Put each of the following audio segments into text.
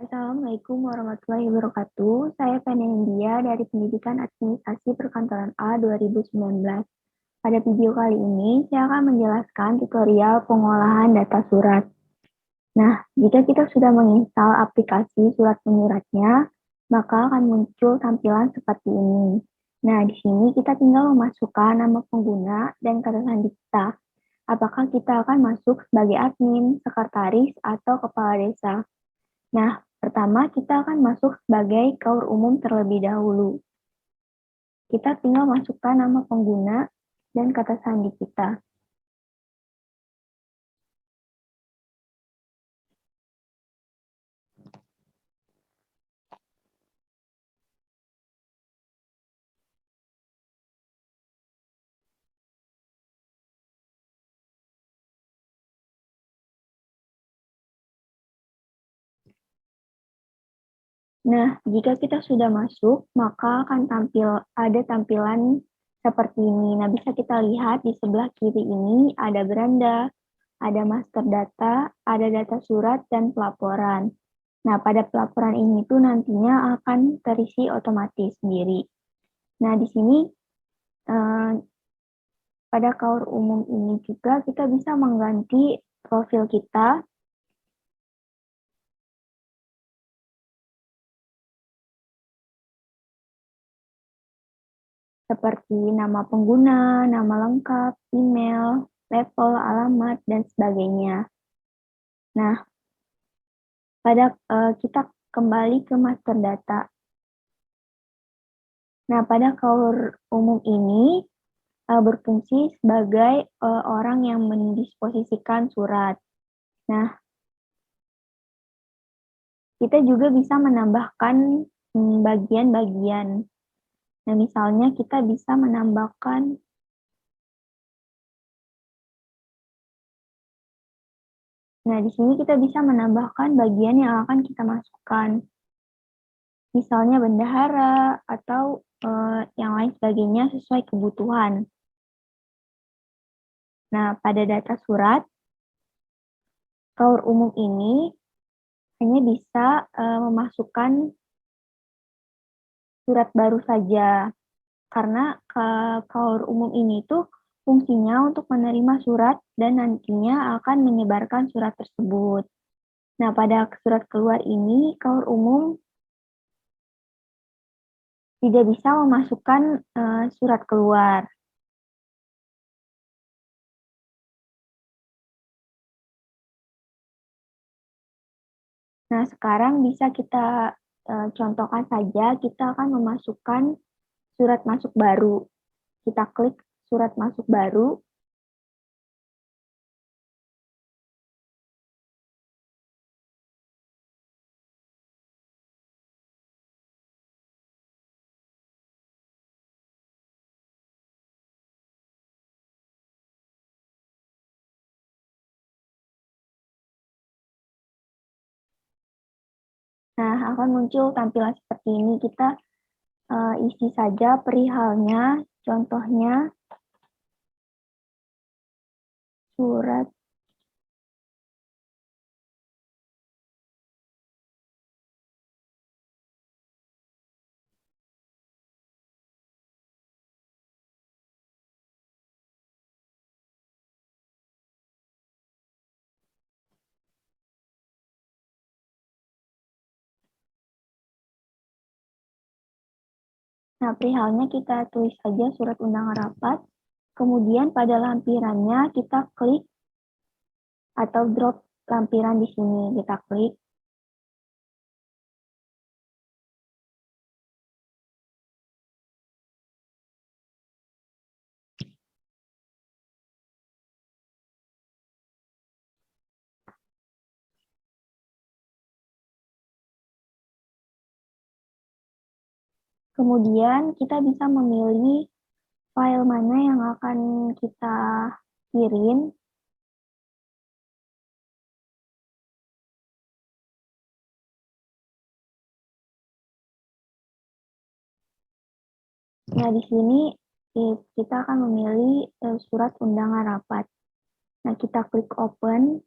Assalamualaikum warahmatullahi wabarakatuh. Saya Feni India dari Pendidikan Administrasi Perkantoran A 2019. Pada video kali ini, saya akan menjelaskan tutorial pengolahan data surat. Nah, jika kita sudah menginstal aplikasi surat menyuratnya, maka akan muncul tampilan seperti ini. Nah, di sini kita tinggal memasukkan nama pengguna dan kata sandi kita. Apakah kita akan masuk sebagai admin, sekretaris, atau kepala desa? Nah, pertama kita akan masuk sebagai kaur umum terlebih dahulu. Kita tinggal masukkan nama pengguna dan kata sandi kita. Nah, jika kita sudah masuk, maka akan ada tampilan seperti ini. Nah, bisa kita lihat di sebelah kiri ini ada beranda, ada master data, ada data surat, dan pelaporan. Nah, pada pelaporan ini tuh nantinya akan terisi otomatis sendiri. Nah, di sini pada kaur umum ini juga kita bisa mengganti profil kita seperti nama pengguna, nama lengkap, email, level, alamat, dan sebagainya. Nah, kita kembali ke master data. Nah, pada kaur umum ini berfungsi sebagai orang yang mendisposisikan surat. Nah, kita juga bisa menambahkan bagian-bagian. Nah, misalnya kita bisa menambahkan Nah, di sini kita bisa menambahkan bagian yang akan kita masukkan. Misalnya bendahara atau yang lain sebagainya sesuai kebutuhan. Nah, pada data surat, kaur umum ini hanya bisa memasukkan surat baru saja. Karena kaur umum ini tuh fungsinya untuk menerima surat dan nantinya akan menyebarkan surat tersebut. Nah, pada surat keluar ini, kaur umum tidak bisa memasukkan surat keluar. Nah, sekarang bisa kita contohkan saja, kita akan memasukkan surat masuk baru. Kita klik surat masuk baru. Nah, akan muncul tampilan seperti ini. Kita isi saja perihalnya, contohnya surat. Nah, perihalnya kita tulis saja surat undangan rapat. Kemudian pada lampirannya kita klik atau drop lampiran di sini. Kita klik. Kemudian kita bisa memilih file mana yang akan kita kirim. Nah, di sini kita akan memilih surat undangan rapat. Nah, kita klik open.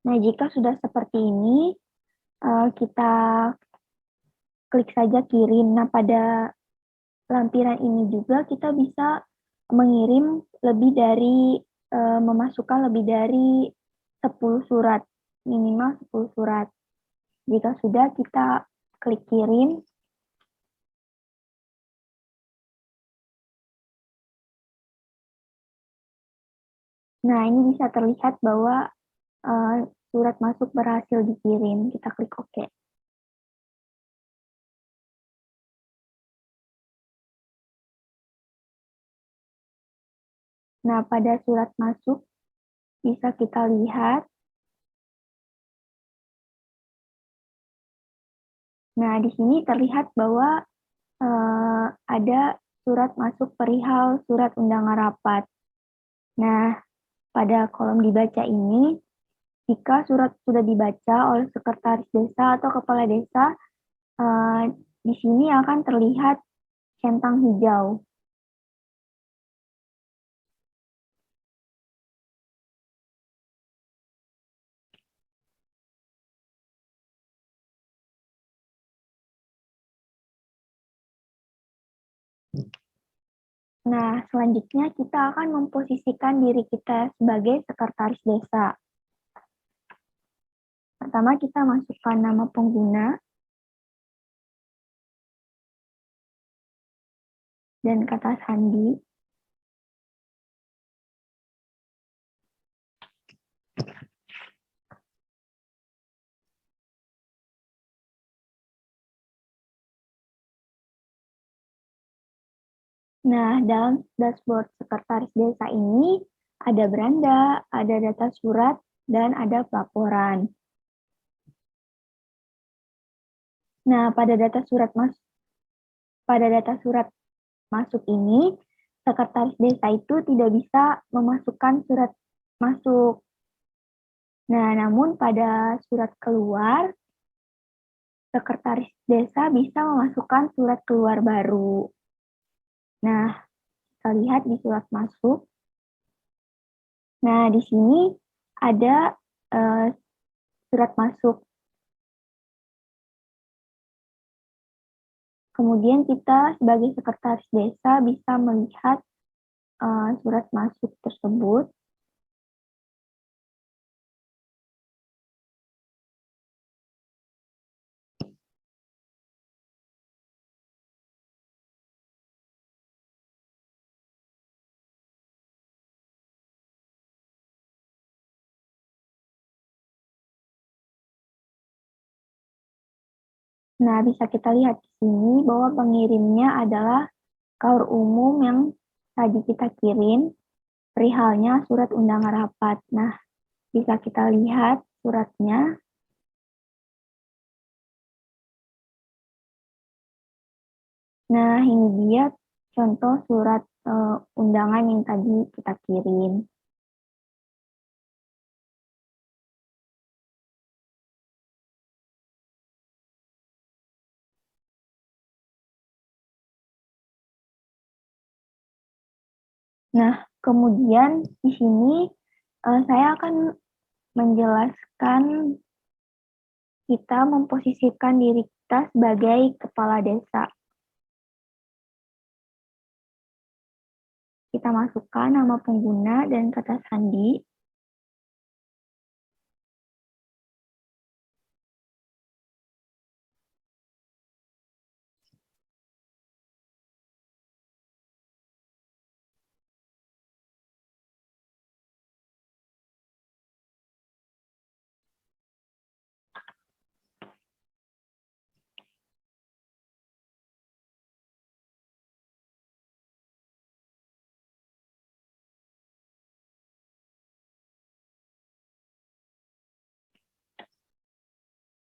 Nah, jika sudah seperti ini, kita klik saja kirim. Nah, pada lampiran ini juga kita bisa mengirim lebih dari, memasukkan lebih dari 10 surat, minimal 10 surat. Jika sudah, kita klik kirim. Nah, ini bisa terlihat bahwa surat masuk berhasil dikirim. Kita klik OK. Nah, pada surat masuk bisa kita lihat. Nah, di sini terlihat bahwa ada surat masuk perihal surat undangan rapat. Nah, pada kolom dibaca ini, jika surat sudah dibaca oleh sekretaris desa atau kepala desa, di sini akan terlihat centang hijau. Nah, selanjutnya kita akan memposisikan diri kita sebagai sekretaris desa. Pertama, kita masukkan nama pengguna dan kata sandi. Nah, dalam dashboard sekretaris desa ini ada beranda, ada data surat, dan ada pelaporan. Nah, pada data surat masuk ini, sekretaris desa itu tidak bisa memasukkan surat masuk. Nah, namun pada surat keluar, sekretaris desa bisa memasukkan surat keluar baru. Nah, kita lihat di surat masuk. Nah, di sini ada surat masuk. Kemudian kita sebagai sekretaris desa bisa melihat surat masuk tersebut. Nah, bisa kita lihat di sini bahwa pengirimnya adalah KAUR umum yang tadi kita kirim, perihalnya surat undangan rapat. Nah, bisa kita lihat suratnya. Nah, ini dia contoh surat undangan yang tadi kita kirim. Nah, kemudian di sini saya akan menjelaskan kita memposisikan diri kita sebagai kepala desa. Kita masukkan nama pengguna dan kata sandi.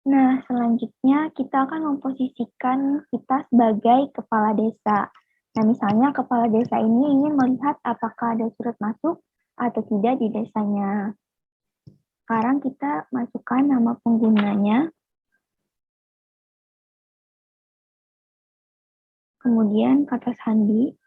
Nah, selanjutnya kita akan memposisikan kita sebagai kepala desa. Nah, misalnya kepala desa ini ingin melihat apakah ada surat masuk atau tidak di desanya. Sekarang kita masukkan nama penggunanya. Kemudian kata sandi.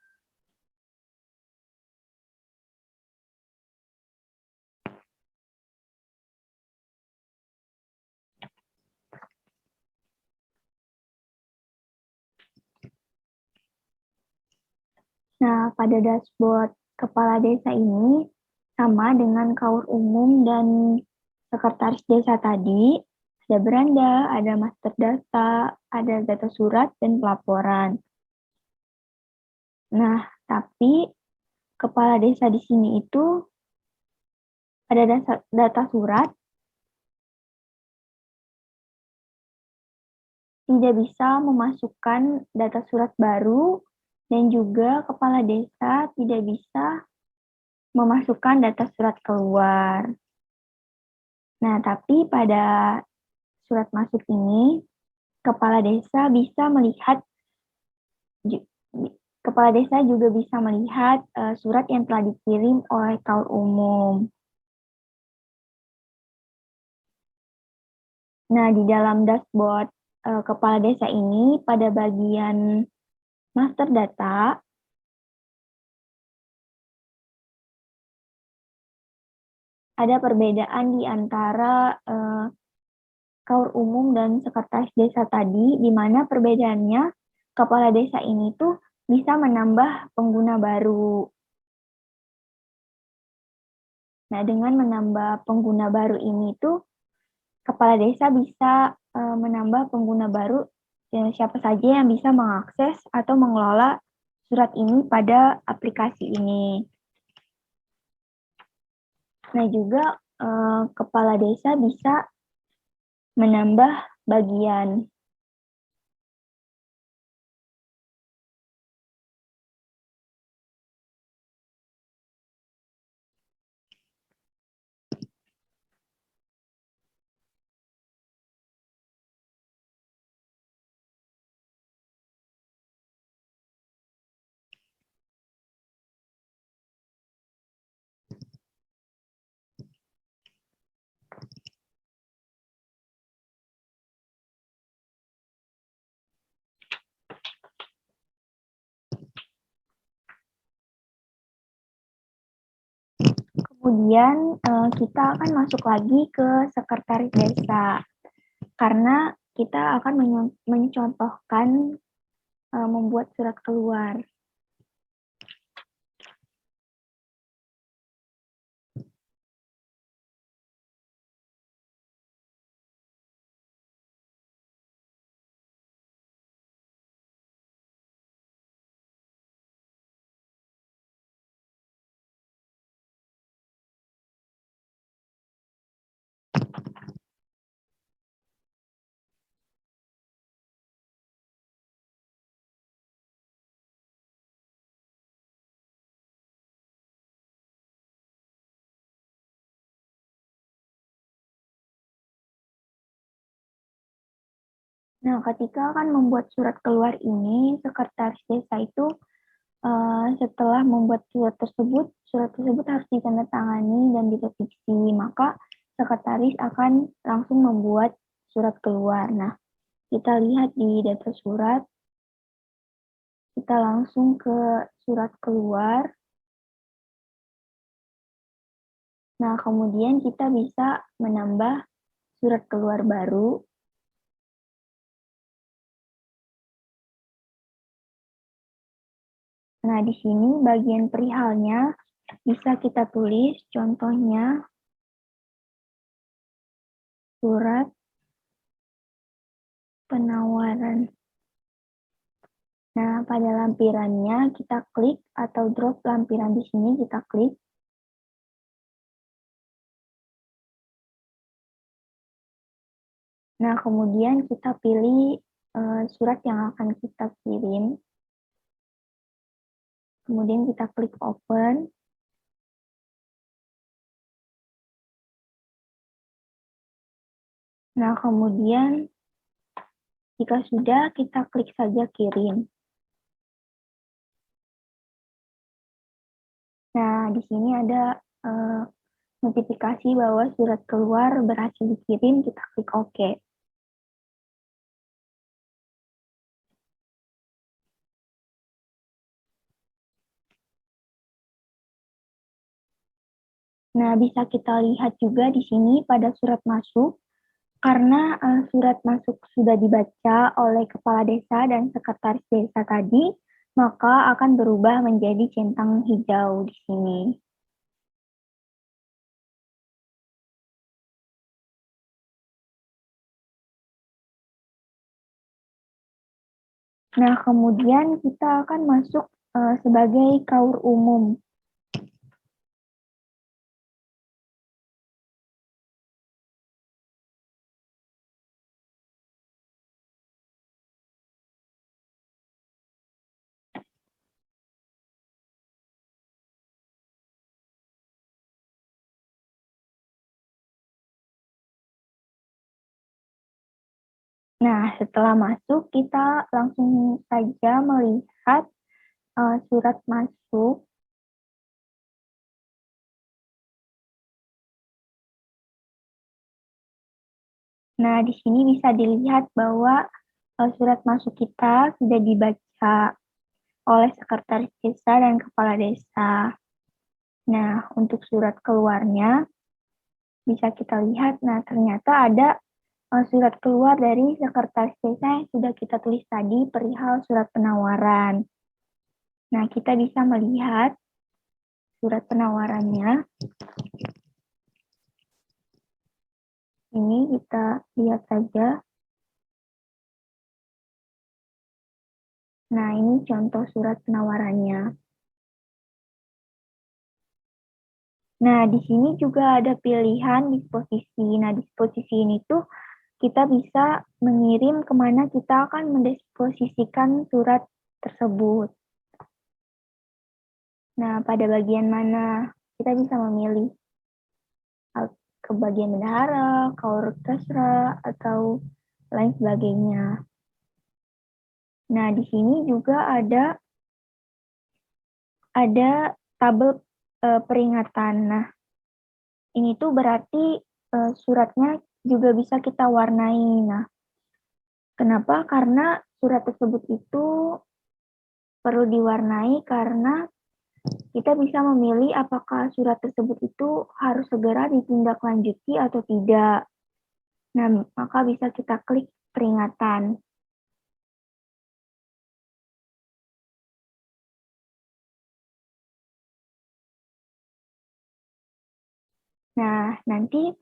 Nah, pada dashboard kepala desa ini sama dengan KUR umum dan sekretaris desa tadi, ada beranda, ada master data, ada data surat, dan pelaporan. Nah, tapi kepala desa di sini itu ada data surat, tidak bisa memasukkan data surat baru, dan juga kepala desa tidak bisa memasukkan data surat keluar. Nah, tapi pada surat masuk ini, kepala desa bisa melihat, kepala desa juga bisa melihat surat yang telah dikirim oleh KUR umum. Nah, di dalam dashboard kepala desa ini, pada bagian master data, ada perbedaan di antara KUR umum dan sekretaris desa tadi, di mana perbedaannya kepala desa ini tuh bisa menambah pengguna baru. Nah, dengan menambah pengguna baru ini tuh, kepala desa bisa menambah pengguna baru, siapa saja yang bisa mengakses atau mengelola surat ini pada aplikasi ini. Nah, juga kepala desa bisa menambah bagian. Kemudian kita akan masuk lagi ke sekretaris desa, karena kita akan mencontohkan membuat surat keluar. Nah, ketika akan membuat surat keluar ini, sekretaris desa itu setelah membuat surat tersebut harus ditandatangani dan direvisi, maka sekretaris akan langsung membuat surat keluar. Nah, kita lihat di data surat, kita langsung ke surat keluar. Nah, kemudian kita bisa menambah surat keluar baru. Nah, di sini bagian perihalnya bisa kita tulis, contohnya surat penawaran. Nah, pada lampirannya kita klik atau drop lampiran di sini, kita klik. Nah, kemudian kita pilih surat yang akan kita kirim. Kemudian kita klik open. Nah, kemudian jika sudah, kita klik saja kirim. Nah, di sini ada notifikasi bahwa surat keluar berhasil dikirim, kita klik OK. Nah, bisa kita lihat juga di sini pada surat masuk, karena surat masuk sudah dibaca oleh kepala desa dan sekretaris desa tadi, maka akan berubah menjadi centang hijau di sini. Nah, kemudian kita akan masuk sebagai kaur umum. Nah, setelah masuk, kita langsung saja melihat surat masuk. Nah, di sini bisa dilihat bahwa surat masuk kita sudah dibaca oleh sekretaris desa dan kepala desa. Nah, untuk surat keluarnya bisa kita lihat, nah ternyata ada surat keluar dari sekretaris desa yang sudah kita tulis tadi perihal surat penawaran. Nah, kita bisa melihat surat penawarannya. Ini kita lihat saja. Nah, ini contoh surat penawarannya. Nah, di sini juga ada pilihan disposisi. Nah, disposisi ini tuh kita bisa mengirim kemana kita akan mendisposisikan surat tersebut. Nah, pada bagian mana kita bisa memilih ke bagian bendahara, kaur kesra, atau lain sebagainya. Nah, di sini juga ada tabel peringatan. Nah, ini tuh berarti suratnya juga bisa kita warnai. Nah, kenapa? Karena surat tersebut itu perlu diwarnai karena kita bisa memilih apakah surat tersebut itu harus segera ditindaklanjuti atau tidak. Nah, maka bisa kita klik peringatan. Nah, nanti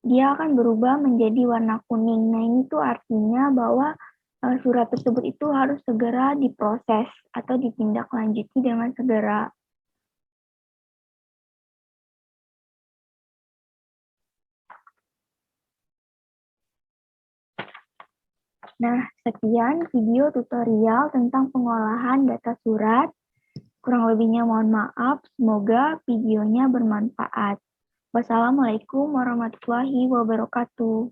dia akan berubah menjadi warna kuning. Nah, ini tuh artinya bahwa surat tersebut itu harus segera diproses atau ditindaklanjuti dengan segera. Nah, sekian video tutorial tentang pengolahan data surat. Kurang lebihnya mohon maaf, semoga videonya bermanfaat. Wassalamualaikum warahmatullahi wabarakatuh.